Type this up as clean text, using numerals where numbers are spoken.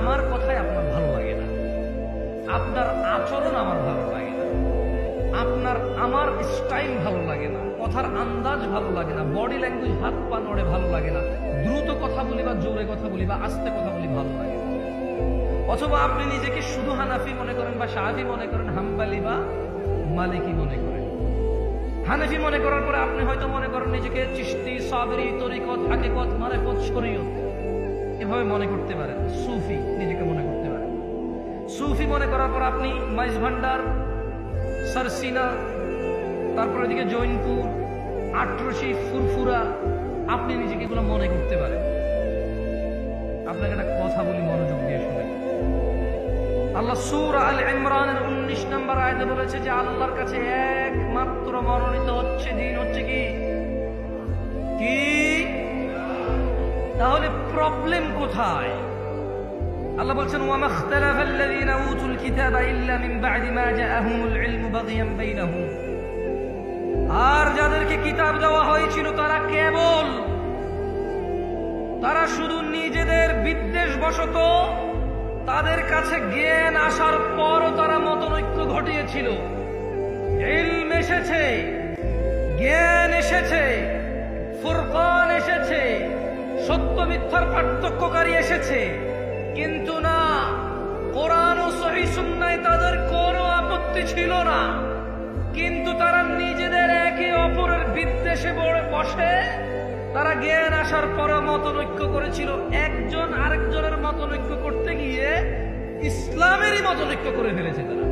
আমার কথাই আপনার ভালো লাগে না, আপনার আচরণ আমার ভালো লাগে না, আপনার আমার স্টাইল ভালো লাগে না, কথার আন্দাজ ভালো লাগে না, বডি ল্যাঙ্গুয়েজ হাত পা নড়ে ভালো লাগে না, দ্রুত কথা বলি বা জোরে কথা বলি বা আস্তে কথা বলি ভালো লাগে না। অথবা আপনি নিজেকে শুধু হানাফি মনে করেন বা শাফি মনে করেন, হাম্বালি বা মালিকি মনে করেন। হানাফি মনে করার পরে আপনি হয়তো মনে করেন নিজেকে চিশতি, সাবরি, তরিকত, হাকিকত, মারিফত, শরীয়ত এভাবে মনে করতে পারেন। সুফি নিজেকে মনে করতে পারেন। সুফি মনে করার পর আপনি মাইজ ভান্ডার, সারসিনা, তারপরে এদিকে জৈনপুর, আটরশি, ফুরফুরা, আপনি নিজেকে এগুলো মনে করতে পারেন। আপনাকে একটা কথা বলি, মনোযোগ দিয়ে শুনেন। আল্লাহ সূরা আল ইমরানের 19 নম্বর আয়াতে বলেছে যে আল্লাহর কাছে একমাত্র মনোনীত হচ্ছে দিন হচ্ছে কি কি? তাহলে প্রবলেম কোথায়? আল্লাহ বলছেন ওয়া মাখতালাফাল্লাযীনা উতুল কিতাবা ইল্লা মিন বা'দি মা জাআহুমুল ইলমু বাগিয়ান বাইনাহুম। আর যাদেরকে কিতাব দেওয়া হয়েছিল তারা শুধু নিজেদের বিদ্বেষবশত তাদের কাছে জ্ঞান আসার পরও তারা মতনৈক্য ঘটিয়েছিল। ইলম এসেছে, জ্ঞান এসেছে, ফুরকান এসেছে, সত্য মিথ্যার পার্থক্যকারী এসেছে, কিন্তু না, কোরআন ও সহিহ সুন্নায় তাদের কোনো আপত্তি ছিল না। কিন্তু তারা নিজেদের একে অপরের বিদ্বেষে বসে তারা জ্ঞান আসার পরে মতনৈক্য করেছিল। একজন আরেকজনের মতনৈক্য করতে গিয়ে ইসলামেরই মতনৈক্য করে ফেলেছে তারা।